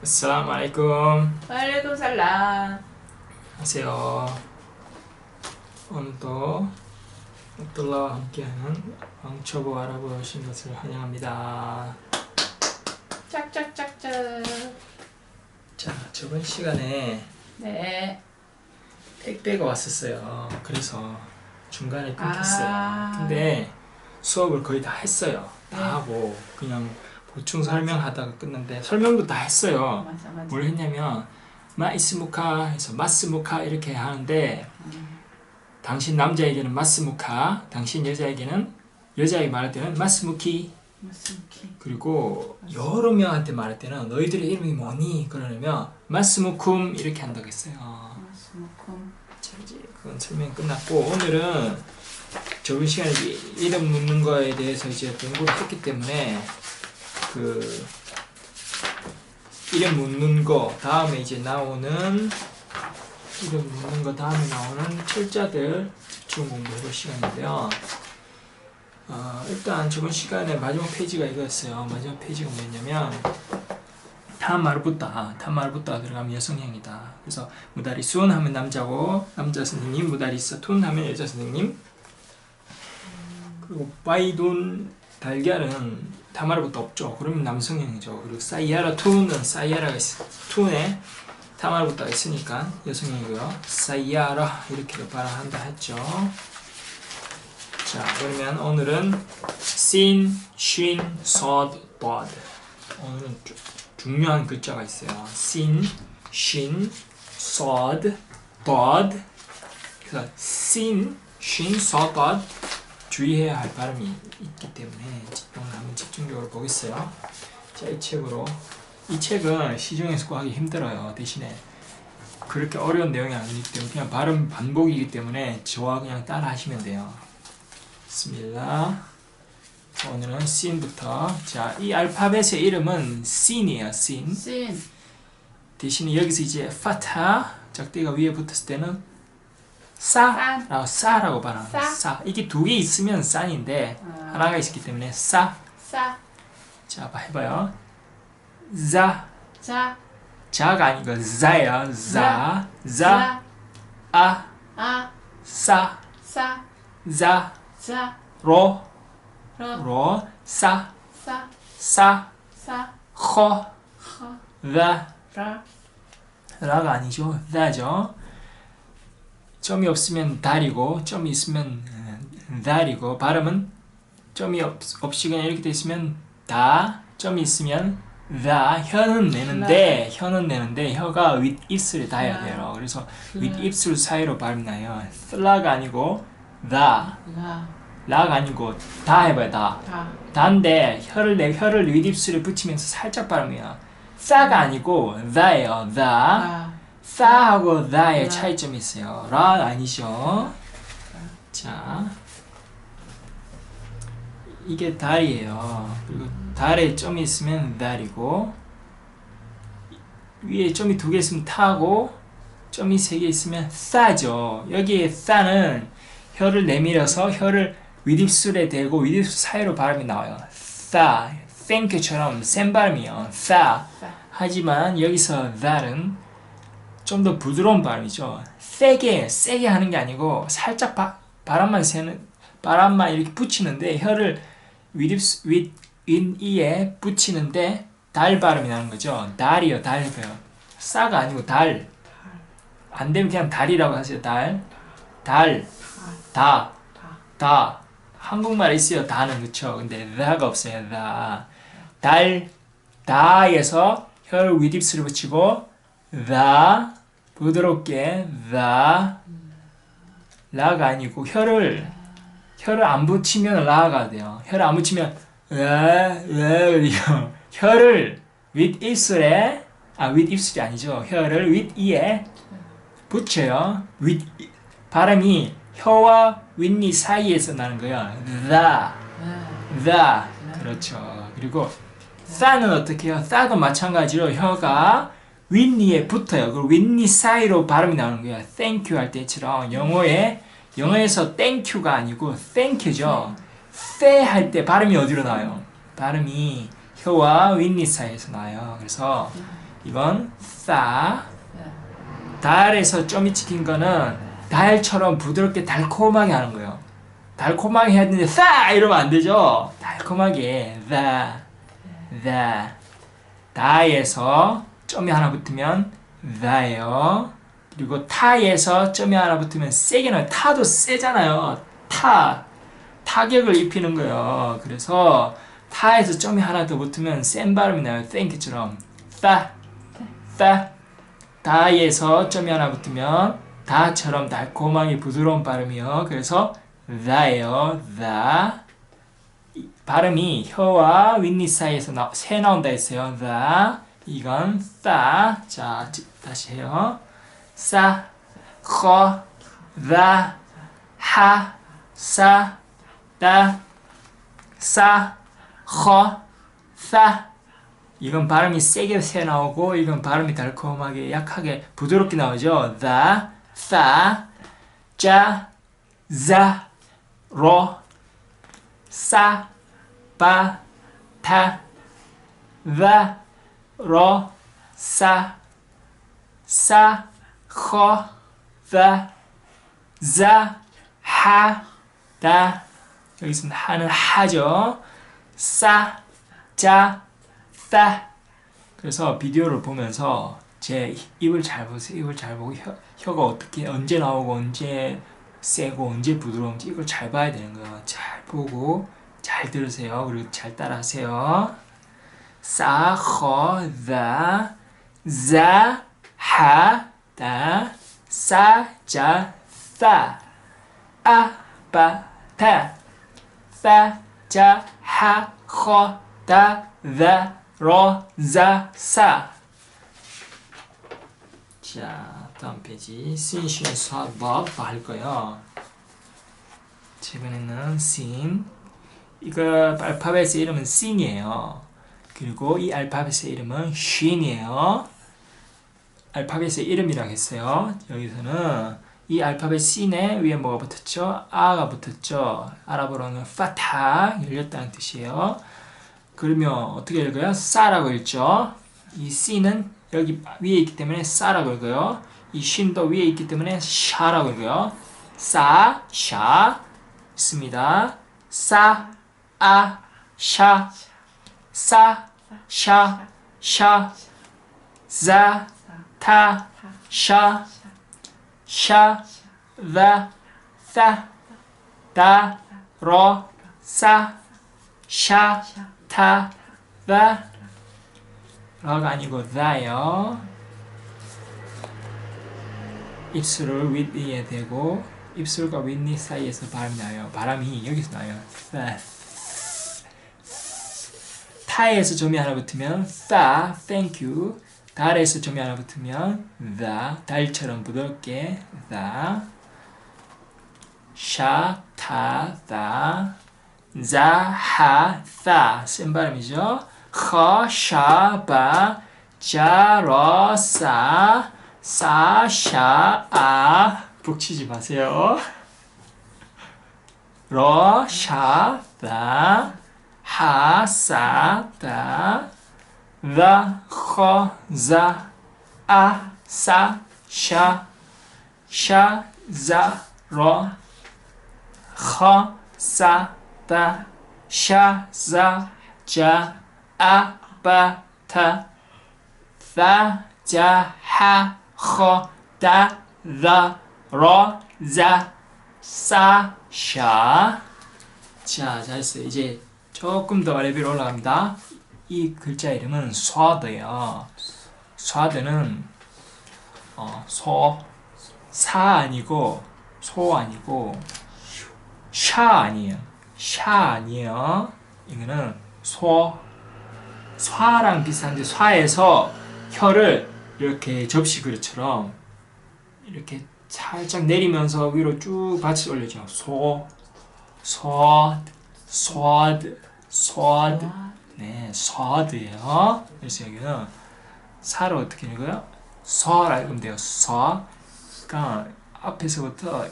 Assalamualaikum. Waalaikumsalam. 안녕하세요. 오늘도 압둘라와 함께하는 왕초보 알아보러 오신 것을 환영합니다. 짝짝짝짝. 자, 저번 시간에 네. 택배가 왔었어요. 그래서 중간에 끊겼어요. 아. 근데 수업을 거의 다 했어요. 다 네. 하고 그냥 보충 설명하다가 끝났는데 설명도 다 했어요. 맞아. 뭘 했냐면 마이스무카 해서 마스무카 이렇게 하는데 당신 남자에게는 마스무카, 당신 여자에게는 여자에게 말할 때는 마스무키. 마스무키. 그리고 여러 명한테 말할 때는 너희들의 이름이 뭐니? 그러면 마스무쿰 이렇게 한다고 했어요. 마스무쿰. 자, 이제 그건 설명이 끝났고 오늘은 저번 시간에 이름 묻는 거에 대해서 이제 공부를 했기 때문에 그 이름 묻는 거 다음에 이제 나오는 이름 묻는 거 다음에 나오는 철자들 집중 공부해볼 시간인데요. 일단 저번 시간에 마지막 페이지가 이거였어요. 마지막 페이지가 뭐였냐면 타마르부타 들어가면 여성형이다. 그래서 무다리순 하면 남자고 남자 선생님, 무다리스툰 하면 여자 선생님. 그리고 바이돈 달걀은 타마르부터 없죠. 그러면 남성형이죠. 그리고 사이아라 툰은 사이아라가 있어. 툰에 타마르부터가 있으니까 여성형이고요. 사이아라 이렇게 발음한다 했죠. 자, 그러면 오늘은 sin, shin, sod, bod. 오늘은 중요한 글자가 있어요. sin, shin, sod, bod. 그래서 sin, shin, sod, bod. 주의해야 할 발음이 있기 때문에 오늘 한번 집중적으로 보겠어요. 자, 이 책은 시중에서 구하기 힘들어요. 대신에 그렇게 어려운 내용이 아니기 때문에 그냥 발음 반복이기 때문에 저와 그냥 따라 하시면 돼요. 좋습니다. 오늘은 sin부터. 자, 이 알파벳의 이름은 sin이에요. sin. 씬. 대신에 여기서 이제 파타 적대가 위에 붙었을 때는 싸라고 발음합니다. 싸. 이게 두 개 있으면 싼인데 하나가 있기 때문에 싸. 자, 해봐요. 자. 자가 아니고 자예요. 자. 아. 싸. 자. 로. 싸. 허. 라가 아니죠. 다죠. 점이 없으면 달이고 점이 있으면 달이고 발음은 점이 없이 그냥 이렇게 돼 있으면 다, 점이 있으면 다. 혀는 내는데 혀가 윗입술에 닿아야 돼요. 그래서 윗입술 사이로 발음 나요. 슬라가 아니고 다. 라가 아니고 다 해봐요. 다. 다인데 혀를 윗입술에 붙이면서 살짝 발음해요. 싸가 아니고 다예요. 다. 싸하고 다의 차이점이 있어요. 라 아니죠. 자, 이게 달이에요. 그리고 달에 점이 있으면 달이고 위에 점이 두 개 있으면 타고 점이 세 개 있으면 싸죠. 여기에 싸는 혀를 내밀어서 혀를 윗입술에 대고 윗입술 사이로 발음이 나와요. 싸, thank처럼 센 발음이요. 싸. 하지만 여기서 달은 좀 더 부드러운 발음이죠. 세게 하는 게 아니고 살짝 바람만 이렇게 붙이는데 혀를 윗이에 붙이는데 달 발음이 나는 거죠. 달이요, 달 해봐요. 싸가 아니고 달. 안 되면 그냥 달이라고 하세요. 다. 한국말에 있어요. 다는 그쵸. 근데 다가 없어요. 다에서 혀를 윗입술에 붙이고 다. 부드럽게 라가 아니고 혀를 안 붙이면 라가 돼요. 혀를 안 붙이면 혀를 윗입술이 아니죠. 혀를 윗이에 붙여요. 발음이 혀와 윗니 사이에서 나는 거야. 그렇죠. 그리고 싸는 어떻게 해요? 싸도 마찬가지로 혀가 윗니에 붙어요. 그리고 윗니 사이로 발음이 나오는 거예요. thank you 할 때처럼 영어에서 thank you가 아니고 thank죠. 할 때 발음이 어디로 나와요? 발음이 혀와 윗니 사이에서 나와요. 그래서 이건 싸. 달에서 점이 찍힌 거는 달처럼 부드럽게 달콤하게 하는 거예요. 달콤하게 해야 되는데 싸 이러면 안 되죠. 달콤하게 the 다에서 점이 하나 붙으면 the예요. 그리고 타에서 점이 하나 붙으면 세게 나요. 타도 세잖아요. 타격을 입히는 거예요. 그래서 타에서 점이 하나 더 붙으면 센 발음이 나요. thank처럼 the 다에서 점이 하나 붙으면 다처럼 달콤하게 부드러운 발음이요. 그래서 the예요. the 발음이 혀와 윗니 사이에서 새 나온다 했어요. the 이건 싸. 자 다시 해요. 싸, 허, 라, 하, 싸, 따, 싸, 허, 싸. 이건 발음이 세게 새 나오고 이건 발음이 달콤하게 약하게 부드럽게 나오죠. the, 싸, 자, 자, 로, 싸, 바, 타, the, 로, 싸, 허, the, 자, 하, 다. 여기서 하는 하죠. 싸, 자, 싸. 그래서 비디오를 보면서 제 입을 잘 보세요. 입을 잘 보고 혀가 어떻게 언제 나오고 언제 세고 언제 부드러운지 이걸 잘 봐야 되는 거예요. 잘 보고 잘 들으세요. 그리고 잘 따라하세요. 싸, 허, the, 자, 하, 다, 싸, 자, 싸, 아, 바, 타, 싸, 자, 하, 허, 다, the, 로, 자, 싸. 자, 다음 페이지. 신, 쉰, 사, 법 할 거예요. 최근에는 신. 이거 알파벳의 이름은 신이에요. 그리고 이 알파벳의 이름은 쉰이에요. 알파벳의 이름이라고 했어요. 여기서는 이 알파벳 C네 위에 뭐가 붙었죠? 아가 붙었죠. 아랍어로는 파타 열렸다는 뜻이에요. 그러면 어떻게 읽어요? 싸라고 읽죠. 이 C는 여기 위에 있기 때문에 싸라고 읽어요. 이 쉰도 위에 있기 때문에 샤라고 읽어요. 싸, 샤 있습니다. 싸, 아, 샤, 싸, 샤, 샤, 자, 타, 샤, 샤, the, 싸, 다, 로, 싸, 샤, 타, the. 러가 아니고 the요. 입술을 윗니에 대고 입술과 윗니 사이에서 발음이 나요. 바람이 여기서 나요. the. 타에서 점이 하나 붙으면 싸, thank you. 달에서 점이 하나 붙으면 the, 달처럼 부드럽게 the. 샤, 타, the. 자, 하, 사. 센 발음이죠. 허, 샤, 바, 자, 러, 사. 사, 샤, 아. 북치지 마세요. 러, 샤, 다. 하, 사, 다. the, 허, 자, 아, 사, 샤, 샤, 자, 러, 허, 사, 다, 샤, 자, 자, 아, 바, 타, 사, 자, 하, 허, 다, the, 러, 자, 사, 샤. 자, 잘했어요. 이제 조금 더 레벨 올라갑니다. 이 글자 이름은 쏴드예요. 쏴드는 사 아니고 소 아니고 샤 아니에요. 샤 아니에요. 이거는 쏴랑 비슷한데 쏴에서 혀를 이렇게 접시 그릇처럼 이렇게 살짝 내리면서 위로 쭉 받쳐 올려줘. sword. 네, sword예요. 그래서 여기는 사를 어떻게 읽어요? 서라 읽으면 돼요. 서. 그러니까 앞에서부터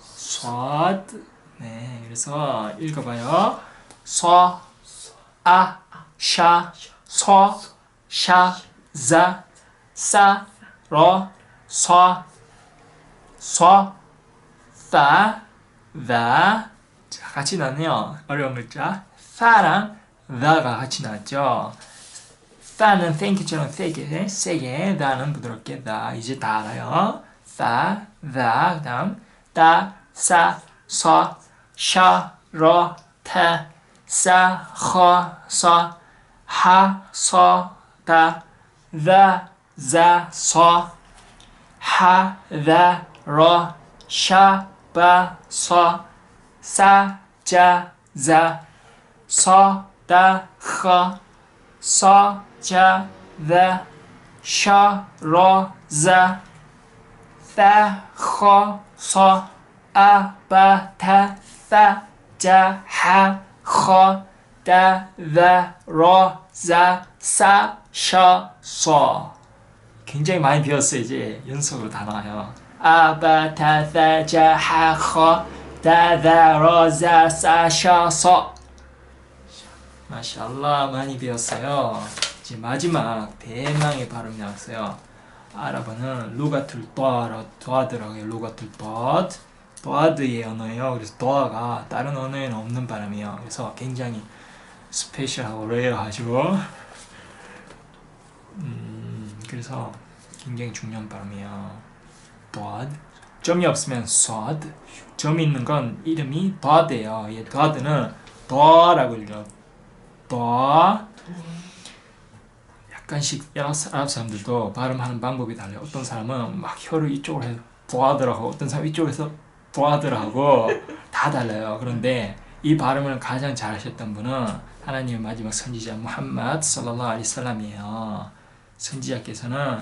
sword. 네, 그래서 읽어봐요. 서, 아, 샤, 서, 샤, 자, 사, 러, 서, 서, 사, 다. 자, 같이 나왔네요. 어려운 글자. 사랑 다가 같이 나왔죠. 사는 땡큐처럼 세게, 다는 부드럽게 다. 이제 다 알아요. 사, 다, 그다음 따, 사, 서, 샤, 러, 타, 사, 허, 서, 하, 서, 다, 자, 서, 하, 다, 러, 샤, 바, 서, 사, 자, 서, 다, 허, 서, 자, 샤, 러, 자, 사, 허, 서, 아, 바, 타, 사, 자, 하, 허, 다, 러, 자, 사, 셔, 서. 굉장히 많이 배웠어요. 이제 연속으로 다 나와요. 아, 바, 타, 사, 자, 하, 허, 다, 러, 자, 사, 셔, 서. 마샬라 많이 배웠어요. 이제 마지막 대망의 발음이 나왔어요. 아랍어는 루가툴 도아드라고 해요. 루가툴 도아드의 언어예요. 그래서 도아가 다른 언어에는 없는 발음이에요. 그래서 굉장히 스페셜하고 레어하죠. 그래서 굉장히 중요한 발음이에요. 도아드. 점이 없으면 소드. 점이 있는 건 이름이 도아드예요. 이 도아드는 도라고 읽어요. 도. 약간씩 아랍 사람들도 발음하는 방법이 달라요. 어떤 사람은 막 혀를 이쪽으로 해서 도아드라 하고 어떤 사람은 이쪽에서 도아드라 하고 다 달라요. 그런데 이 발음을 가장 잘하셨던 분은 하나님의 마지막 선지자 무함마드 살랄라hu 알aihi 살람이에요. 선지자께서는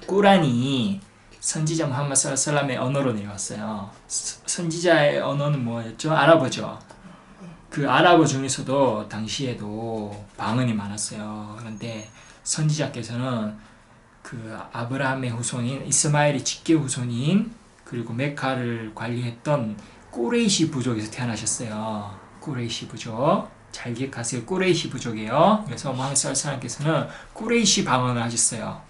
꾸란이 선지자 무함마드 살랄라hu 살람의 언어로 내려왔어요. 선지자의 언어는 뭐였죠? 아랍어죠. 그 아랍어 중에서도 당시에도 방언이 많았어요. 그런데 선지자께서는 그 아브라함의 후손인 이스마엘의 직계 후손인 그리고 메카를 관리했던 꾸레이시 부족에서 태어나셨어요. 꾸레이시 부족. 잘 기억하세요. 꾸레이시 부족이에요. 그래서 무함마드 살람께서는 꾸레이시 방언을 하셨어요.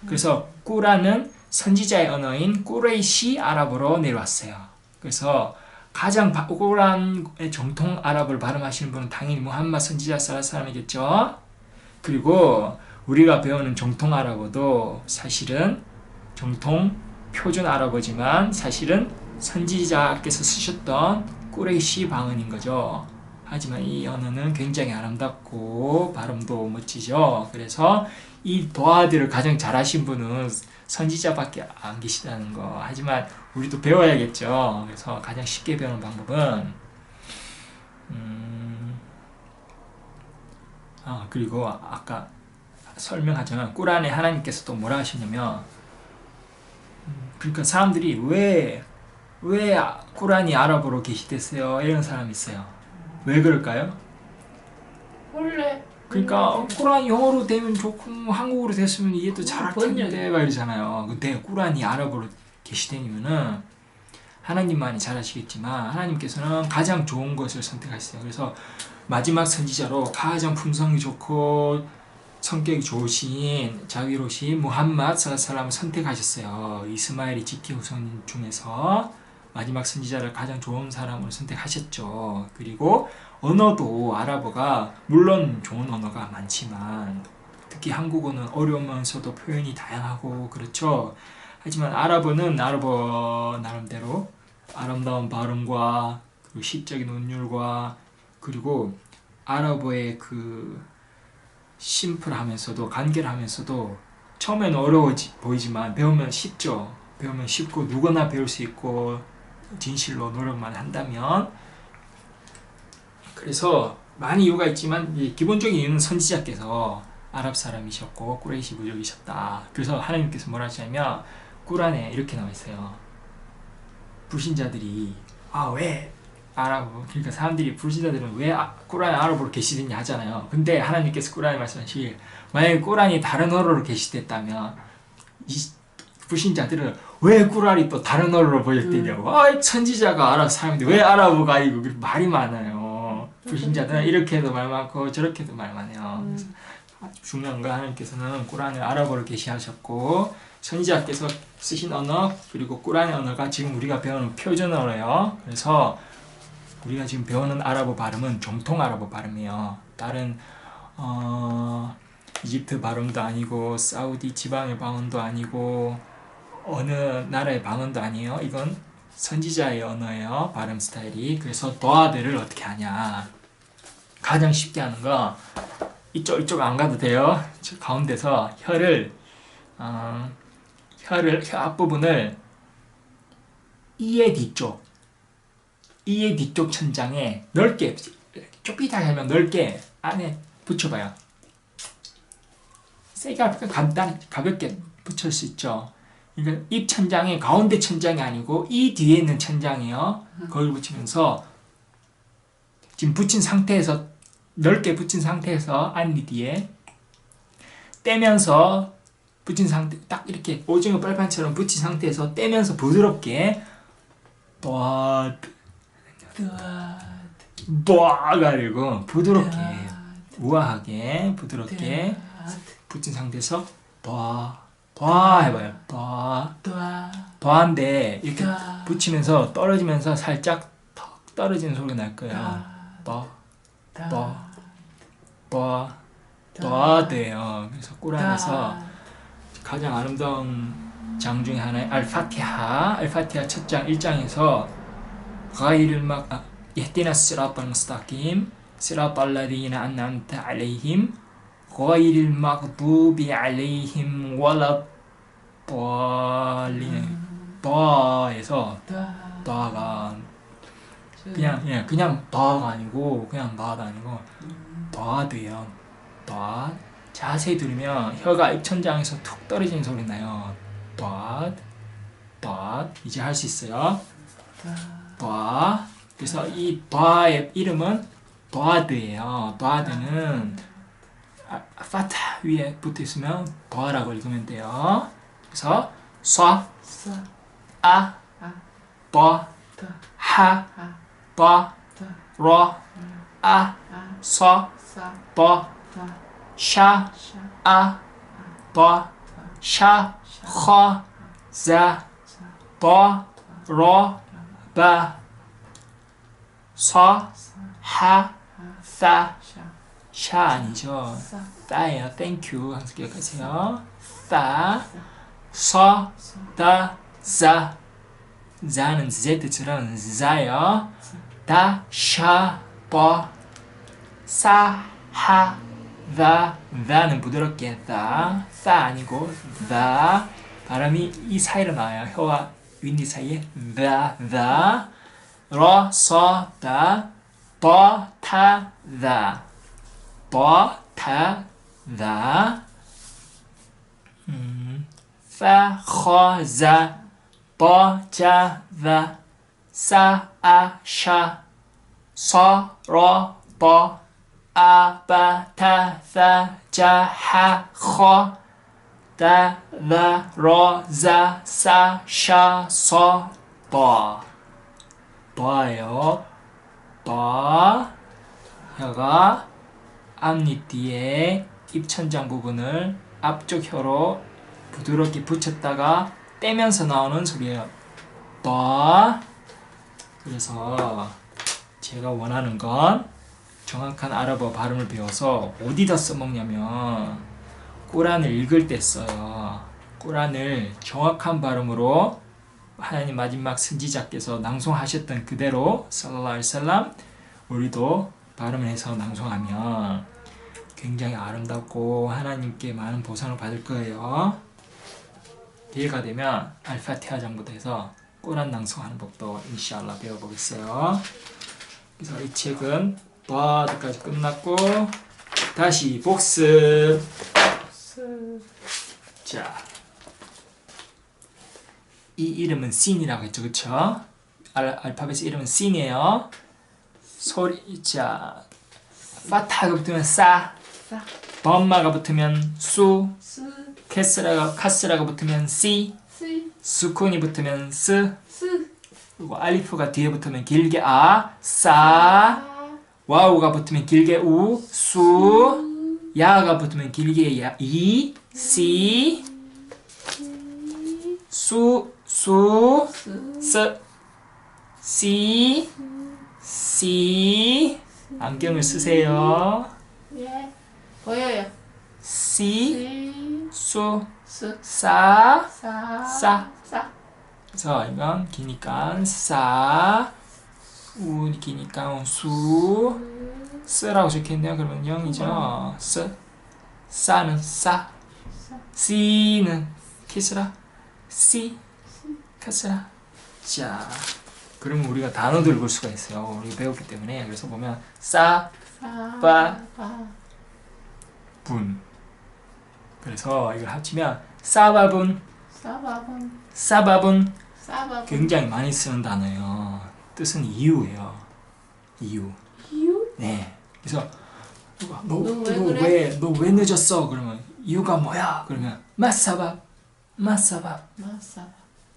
그래서 꾸란은 선지자의 언어인 꾸레이시 아랍어로 내려왔어요. 그래서 가장 꾸란의 정통 아랍어를 발음하시는 분은 당연히 무함마드 선지자 사람이겠죠. 그리고 우리가 배우는 정통 아랍어도 사실은 정통 표준 아랍어지만 사실은 선지자께서 쓰셨던 꾸레이시 방언인 거죠. 하지만 이 언어는 굉장히 아름답고 발음도 멋지죠. 그래서 이 도아들을 가장 잘하신 분은 선지자밖에 안 계시다는 거. 하지만 우리도 배워야겠죠. 그래서 가장 쉽게 배우는 방법은 그리고 아까 설명하자면 꾸란에 하나님께서 또 뭐라 하시냐면 그러니까 사람들이 왜 꾸란이 아랍어로 게시됐어요? 이런 사람이 있어요. 왜 그럴까요? 원래 그러니까 꾸란이 영어로 되면 좋고 한국어로 됐으면 이해도 잘할 텐데 막 이러잖아요. 근데 꾸란이 아랍어로 게시된 이유는 하나님만이 잘 아시겠지만 하나님께서는 가장 좋은 것을 선택하셨어요. 그래서 마지막 선지자로 가장 품성이 좋고 성격이 좋으신 자비로우신 무함마드 살람을 선택하셨어요. 이스마엘이 직계 후손 중에서 마지막 선지자를 가장 좋은 사람으로 선택하셨죠. 그리고 언어도 아랍어가 물론 좋은 언어가 많지만 특히 한국어는 어려우면서도 표현이 다양하고 그렇죠. 하지만 아랍어는 아랍어 나름대로 아름다운 발음과 그 시적인 운율과 그리고 아랍어의 그 심플하면서도 간결하면서도 처음에는 어려워 보이지만 배우면 쉽죠. 배우면 쉽고 누구나 배울 수 있고 진실로 노력만 한다면. 그래서 많은 이유가 있지만 기본적인 이유는 선지자께서 아랍 사람이셨고 꾸레이시 부족이셨다. 그래서 하나님께서 뭐라 하시냐면 꾸란에 이렇게 나와 있어요. 불신자들이 왜 아랍어, 그러니까 사람들이 불신자들은 왜 꾸란이 아랍어로 게시됐냐 하잖아요. 근데 하나님께서 꾸란에 말씀하시길 만약에 꾸란이 다른 언어로 게시됐다면 이 불신자들은 왜 꾸란이 또 다른 언어로 번역되냐고. 선지자가 아랍 사람인데 왜 아랍어가 아니고 말이 많아요. 불신자들은 이렇게도 말 많고 저렇게도 말 많아요. 그래서 아주 중요한 거 하나님께서는 꾸란을 아랍어로 계시하셨고 선지자께서 쓰신 언어 그리고 꾸란의 언어가 지금 우리가 배우는 표준 언어예요. 그래서 우리가 지금 배우는 아랍어 발음은 정통 아랍어 발음이에요. 다른 이집트 발음도 아니고 사우디 지방의 방언도 아니고 어느 나라의 방언도 아니에요. 이건 선지자의 언어예요. 발음 스타일이. 그래서 도아들을 어떻게 하냐. 가장 쉽게 하는 거 이쪽 안 가도 돼요. 저 가운데서 혀 앞부분을 이의 뒤쪽 천장에 넓게 좁히다 하면 넓게 안에 붙여봐요. 세게 가볍게 붙일 수 있죠. 그러니까 입 천장의 가운데 천장이 아니고 이 뒤에 있는 천장이요. 거기를 붙이면서 지금 붙인 상태에서 넓게 붙인 상태에서 안리 뒤에 떼면서 붙인 상태 딱 이렇게 오징어 빨판처럼 붙인 상태에서 떼면서 부드럽게 뽀가 아니고 부드럽게 우아하게 부드럽게 붙인 상태에서 봐 해봐요. 봐인데 이렇게 붙이면서 떨어지면서 살짝 턱 떨어지는 소리가 날 거예요. 돼요. 그래서 꾸란에서 가장 아름다운 장 중에 하나의 알파티하 첫 장 1장에서 이ህ디나 시라탈 무스타낌 시라탈 라디나 안'암타 알레이힘 가이릴 막두비 알레이힘 walad-dallin 다에서 다가 그냥 다가 아니고 그냥 다가 아니고 다돼요. 다 자세히 들으면 혀가 입천장에서 툭 떨어지는 소리 나요. 다 이제 할 수 있어요. 다 그래서 이 다의 이름은 다드예요. 다드는 파타 위에 붙어 있으면 다라고 읽으면 돼요. 그래서 쏴, 아, 다, 하, 다, 라, 아, 쏴, 다, 샤, 아, 다, 샤, 하, 자, 다, 라, 바, 쏴, 하, 사, 샤 아니죠. 따예요. Thank you. 항상 기억하세요. 따, 서, 다, 자. 자는 Z처럼 자요. 다, 샤, 바, 사, 하, 다. 다는 부드럽게 다. 사 아니고 다. 발음이 이 사이로 나와요. 혀와 윗니 사이에 다. 라, 서, 다. 바, 타, 다. 바, 타, 다. 파, ха, 자. 바, 자, 다. 사, 아, 샤. 서, 라, 바. 아, 바, 타, 사, 자, 하, 허. 다, 다, 라, 자, 사, 샤, 서, 바. 바예요. 바. 혀가 앞니 뒤에 입천장 부분을 앞쪽 혀로 부드럽게 붙였다가 떼면서 나오는 소리예요. 바. 그래서 제가 원하는 건 정확한 아랍어 발음을 배워서 어디다 써먹냐면 꾸란을 읽을 때 써요. 꾸란을 정확한 발음으로 하나님 마지막 선지자께서 낭송하셨던 그대로 살랄라ഹु 알aihi wasallam 우리도 발음을 해서 낭송하면 굉장히 아름답고 하나님께 많은 보상을 받을 거예요. 기회가 되면 알파티하 장부터 해서 꾸란 낭송하는 법도 인샬라 배워보겠어요. 그래서 이 책은 바드까지 끝났고 다시 복습. 자, 이 이름은 신이라고 했죠, 그쵸? 알파벳의 이름은 신이에요. 소리, 자, 파타가 붙으면 싸, 범마가 붙으면 수, 카스라가 붙으면 시, 수콘이 붙으면 스, 그리고 알리프가 뒤에 붙으면 길게 아, 싸, 와우가 붙으면 길게 우, 수, 야가 붙으면 길게 야, 이, 시, 수, 스, 시, 시. 안경을 쓰세요. 예. 보여요. 시, 수, 스, 사. 사, 그래서 이건 기니까 사, 우 기니까 수, 쓰라고 적혀있네요. 그러면 0이죠. 스, 사는 사, 시는 키스라, 시, 카스라. 자, 그러면 우리가 단어들을 볼 수가 있어요. 우리가 배웠기 때문에. 그래서 보면 사, 빠, 분. 그래서 이걸 합치면 사바분, 사바분. 굉장히 많이 쓰는 단어예요. 뜻은 이유예요. 이유. 네. 그래서 너 왜 늦었어? 그러면 이유가 뭐야? 그러면 마사밥.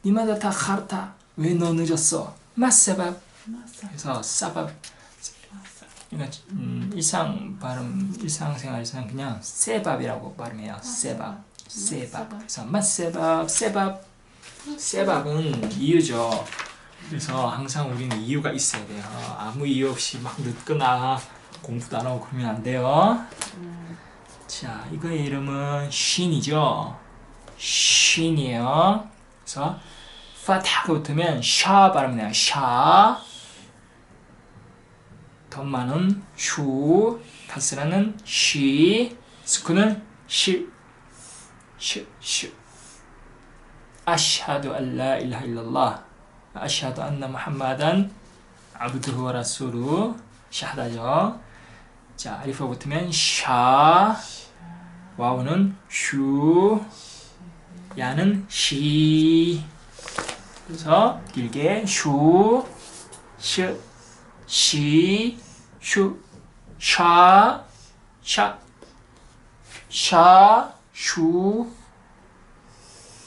니마다 다 카르타. 왜 너 늦었어? 마사밥. 그래서 사밥. 그러니까 일상생활에서는 그냥 세밥이라고 발음해요. 세밥. 그래서 마세밥, 세밥은 이유죠. 그래서 항상 우리는 이유가 있어야 돼요. 아무 이유 없이 막 늦거나 공부도 안 하고 그러면 안 돼요. 자, 이거의 이름은 쉰이죠. 쉰이에요. 그래서 파타가 붙으면 샤 발음이 나요. 샤. 덤마는 슈. 카스라는 쉬. 스쿠는 시. 아시하두 안 라 일하 일랄lah. 아시하두 안나 무함마단 아브두후 와 라수루. 샤하다죠. 자, 알리프가 붙으면 샤. 와우는 슈. 야는 시. 그래서 길게 슈, 시, 시, 슈, 샤, 샤, 샤, 슈,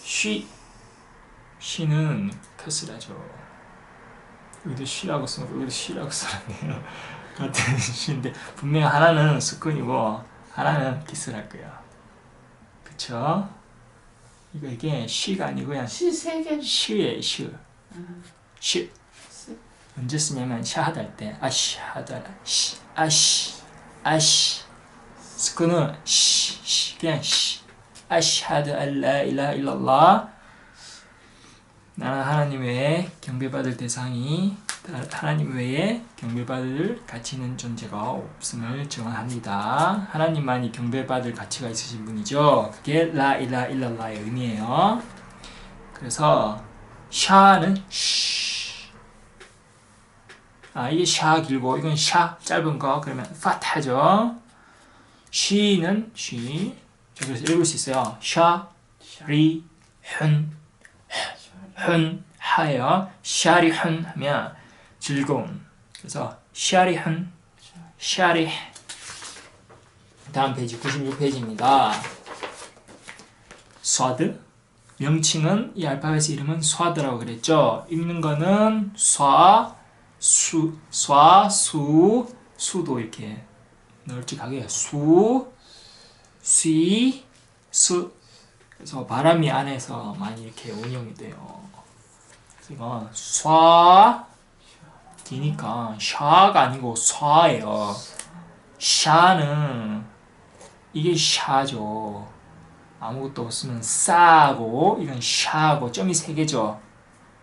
쉬. 쉬는 카스라죠. 여기도 쉬라고 쓰고 여기도 쉬라고 쓰네요. 같은 쉬인데 분명히 하나는 스콘이고 하나는 키스랄 거예요. 그쵸? 이게 쉬가 아니고 그냥 시세개 쉬예요. 쉬. 언제 쓰냐면 샤하다 할 때 아시하다 아시 스콘은 시 그냥 시 아시하드 알라 일하 일랄lah. 나는 하나님 외에 경배받을 대상이 하나님 외에 경배받을 가치 있는 존재가 없음을 증언합니다. 하나님만이 경배받을 가치가 있으신 분이죠. 그게 라 일하 일랄라의 의미예요. 그래서 샤는 이게 샤 길고 이건 샤 짧은 거 그러면 파타죠. 쉬는 쉬. 그래서 읽을 수 있어요. 샤, 리, 훈, 하예요. 샤리훈 하면 즐거운. 그래서 샤리훈, 샤리. 다음 페이지 96페이지입니다. 스와드. 명칭은 이 알파벳의 이름은 스와드라고 그랬죠. 읽는 거는 수도 이렇게 널찍하게 수, 시, 수. 그래서 바람이 안에서 많이 이렇게 운영이 돼요. 그래서 이건 디니까 샤가 아니고 쏴예요. 샤는 이게 샤죠. 아무것도 없으면 싸고 이건 샤고 점이 3개죠.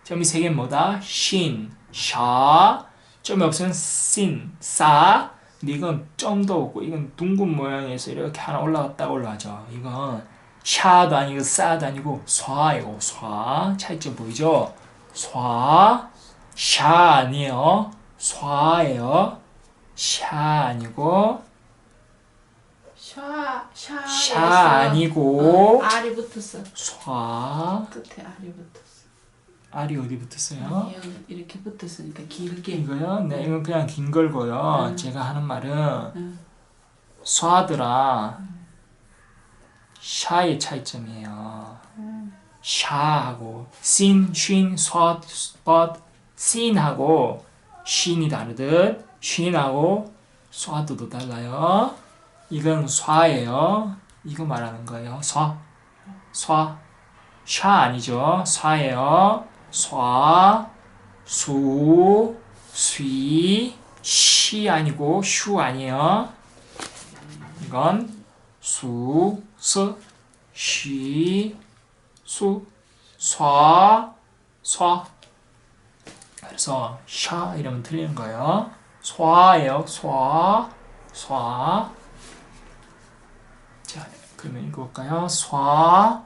점이 3개는 뭐다? 신, 샤. 점이 없으면 신, 싸. 근데 이건 점도 없고 이건 둥근 모양에서 이렇게 하나 올라갔다가 올라가죠. 이건 샤도 아니고 싸도 아니고 쏴예요. 쏴. 차이점 보이죠? 쏴. 샤 아니에요. 쏴예요. 샤 아니고 샤 아니고 알이 붙었어. 쏴. 끝에 알이 붙었어. 알이 어디 붙었어요? 이렇게 붙었으니까 길게. 이거요? 네, 이건 그냥 긴 걸고요. 제가 하는 말은 쏴드라 샤의 차이점이에요. 샤하고 신, 쉰, 쏴, 벗, 신하고 쉰이 다르듯 쉰하고 쏴도도 달라요. 이건 쏴예요. 이거 말하는 거예요. 쏴, 쏴, 샤 아니죠. 쏴예요. 쏴, 수, 쉬, 시 아니고 슈 아니에요. 이건 수, 스, 쉬, 수, 쏴, 쏴. 그래서 샤 이러면 틀리는 거예요. 쏴예요. 쏴, 쏴. 자, 그러면 읽어볼까요? 쏴,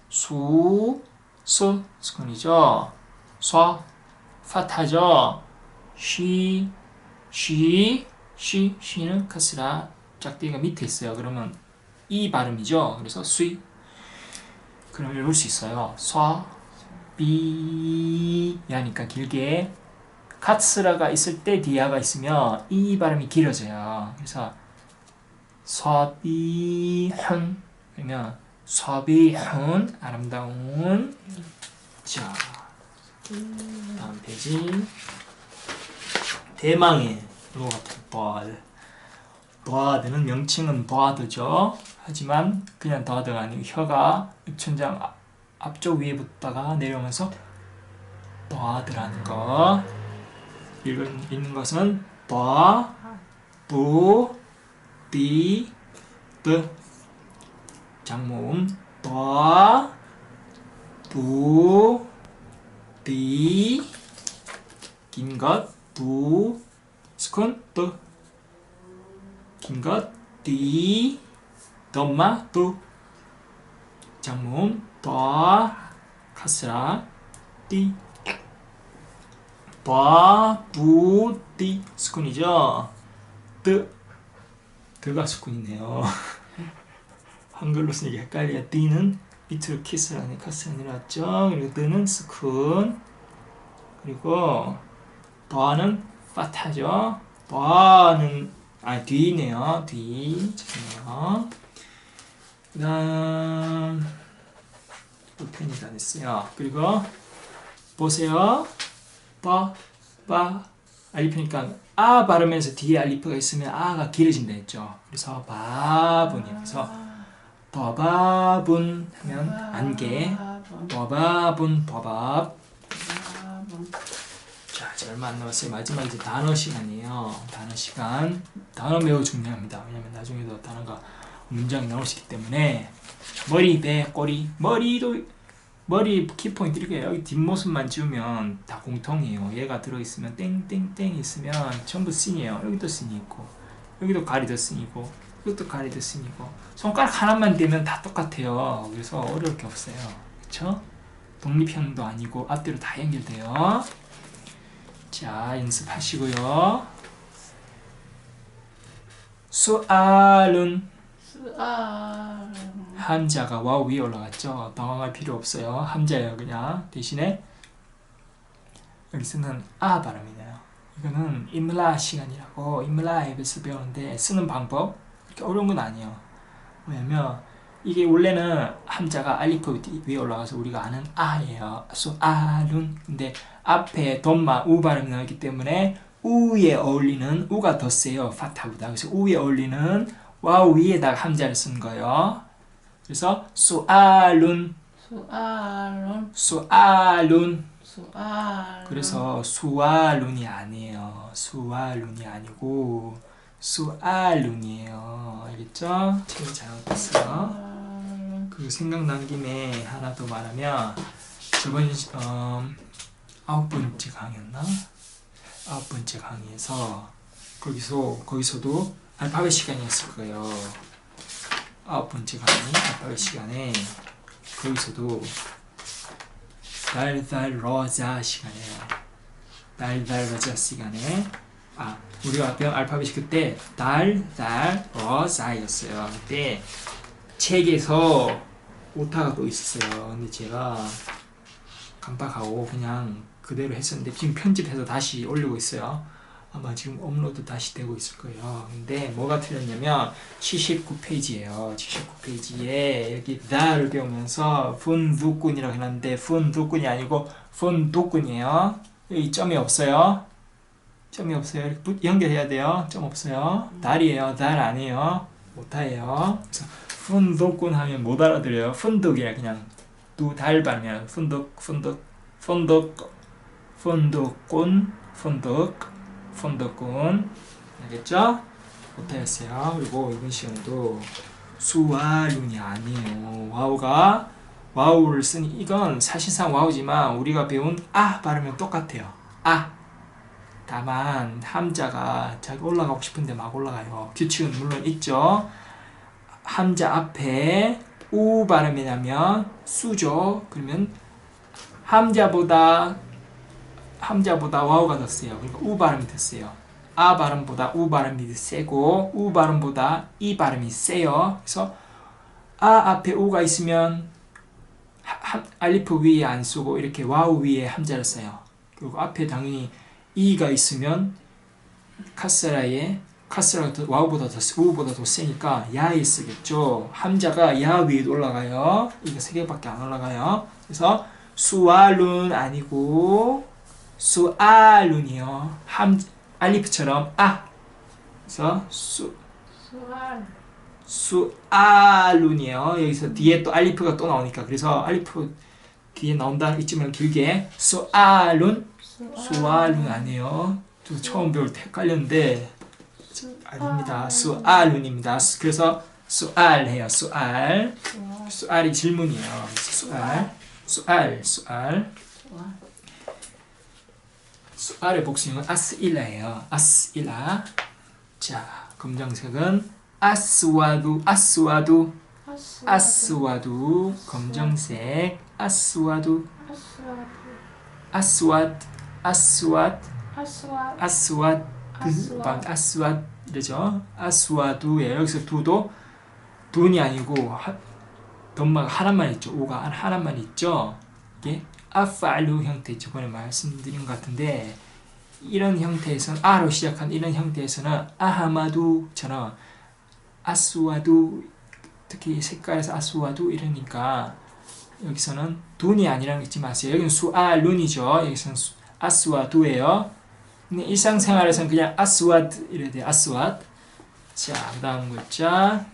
수, 스, 스콘이죠. 쏴, 파타죠. 쉬, 쉬는 카스라 짝대기가 밑에 있어요. 그러면 이 발음이죠. 그래서 쇠. 그럼 읽을 수 있어요. 쏴, 비 하니까 길게 카츠라가 있을 때 디아가 있으면 이 발음이 길어져요. 그래서 서비훈 그러면 서비훈 아름다운. 자, 다음 페이지. 대망의 로 같은 버드. 버드는 명칭은 버드죠. 하지만 그냥 버드가 아니고 혀가 입천장 앞쪽 위에 붙다가 내려오면서 버드라는 거. 읽는 것은 버, 부, 비, 드. 장모음 버, 부, 비, 긴 것, 부, 스콘, 드. 긴 것, 디, 덤마, 부. 장모음 버, 카스라, 디. 바, 부, 디. 스콘이죠. 드가 스콘이네요. 한글로 쓰니까 헷갈려. D는 밑으로 키스라는 카스가 내려왔죠. 그리고 드는 스콘. 그리고 바는 파타죠. 바는 뒤네요. 뒤. 잠깐만요. 그 다음 펜이 다 됐어요. 그리고 보세요. 바 알리프니까 아 발음에서 뒤에 알리프가 있으면 아가 길어진다 했죠. 그래서 바분이에요. 그래서 버바분 하면 안개. 버바분 버밥. 자, 이제 얼마 안 남았어요. 마지막 이제 단어 시간이에요. 단어 시간. 단어 매우 중요합니다. 왜냐면 나중에도 단어가 문장이 나올 수 있기 때문에. 머리, 배, 꼬리. 머리 키포인트 이렇게 여기 뒷모습만 지우면 다 공통이에요. 얘가 들어있으면 땡땡땡 있으면 전부 씬이에요. 여기도 씬이 있고 여기도 가리더 씬이고 여기도 가리더 씬이고 손가락 하나만 대면 다 똑같아요. 그래서 어려울 게 없어요. 그쵸? 독립형도 아니고 앞뒤로 다 연결돼요. 자, 연습하시고요. 수알은 함자가 와우 위에 올라갔죠. 당황할 필요 없어요. 함자예요. 그냥 대신에 여기서는 아 발음이네요. 이거는 임라 시간이라고 임라 앱에서 배우는데 쓰는 방법 그렇게 어려운 건 아니에요. 왜냐면 이게 원래는 함자가 알리프 위에 올라가서 우리가 아는 아예요. 수아룬. 근데 앞에 덤마 우 발음이 나오기 때문에 우에 어울리는 우가 더 세요. 파타보다. 그래서 우에 어울리는 와우 위에다가 함자를 쓴 거예요. 그래서 수알룬. 그래서 수알룬이 아니에요. 수알룬이 아니고 수알룬이에요. 알겠죠? 책이 잘못됐어요. 그 생각난 김에 하나 더 말하면 저번 9번째 강의였나? 9번째 강의에서 거기서도 알파벳 시간이었을 거예요. 9번째 강의 알파벳 시간에 거기서도 달달러자 시간에요. 달달러자 시간에 우리가 배운 알파벳이 그때 달달러자였어요. 그때 책에서 오타가 또 있었어요. 근데 제가 깜빡하고 그냥 그대로 했었는데 지금 편집해서 다시 올리고 있어요. 아마 지금 업로드 다시 되고 있을 거예요. 근데 뭐가 틀렸냐면 79페이지예요. 79페이지에 여기 다를 배우면서 푼두꾼이라고 해놨는데 푼두꾼이 아니고 푼두꾼이에요. 여기 점이 없어요. 점이 없어요. 이렇게 연결해야 돼요. 점 없어요. 달이에요. 달 아니에요. 못하예요. 그래서 푼도꾼 하면 못 알아들어요. 푼득이야 그냥 두 달 발음이야. 푼득 푼득 푼득 푼도꾼 푼득 푼도꾼 알겠죠? 못하였어요. 그리고 이번 시간에도 수와lun이 아니에요. 와우를 쓰니 이건 사실상 와우지만 우리가 배운 발음은 똑같아요. 다만 함자가 자기 올라가고 싶은데 막 올라가요. 규칙은 물론 있죠. 함자 앞에 우 발음이 나면 수죠. 그러면 함자보다 와우가 더 세요. 그러니까 우 발음이 더 세요. 아 발음보다 우 발음이 세고 우 발음보다 이 발음이 세요. 그래서 앞에 우가 있으면 알리프 위에 안 쓰고 이렇게 와우 위에 함자를 써요. 그리고 앞에 당연히 이가 있으면 카스라가 와우보다 우보다 더 세니까 야에 쓰겠죠. 함자가 야 위에 올라가요. 이거 세 개밖에 안 올라가요. 그래서 수알룬 아니고 수알룬이요. 알리프처럼 그래서 수알룬이에요. 여기서 뒤에 또 알리프가 또 나오니까 그래서 알리프 뒤에 나온다 이쯤을 길게 수알룬 아니에요. 저 처음 배울 때 헷갈렸는데 아닙니다. 수알룬입니다. 그래서 수알해요. 수알이 질문이에요. 수알의 복수형은 아스일라예요. 아스일라. 자, 검정색은 아스와두 검정색 아스와두 이러죠. 아스와두예요. 여기서 두도 돈이 아니고 덤마가 하나만 있죠. 오가 하나만 있죠. 이게 아파루 형태 저번에 말씀드린 것 같은데 이런 형태에서는 아로 시작한 이런 형태에서는 아하마두처럼 아스와두 특히 색깔에서 아스와두 이러니까 여기서는 돈이 아니라는 거 잊지 마세요. 여기는 수알룬이죠. 여기서는 아스와두예요. 근데 일상생활에서는 그냥 아스와드 이래야 돼요. 아스와드. 자, 그 다음 글자.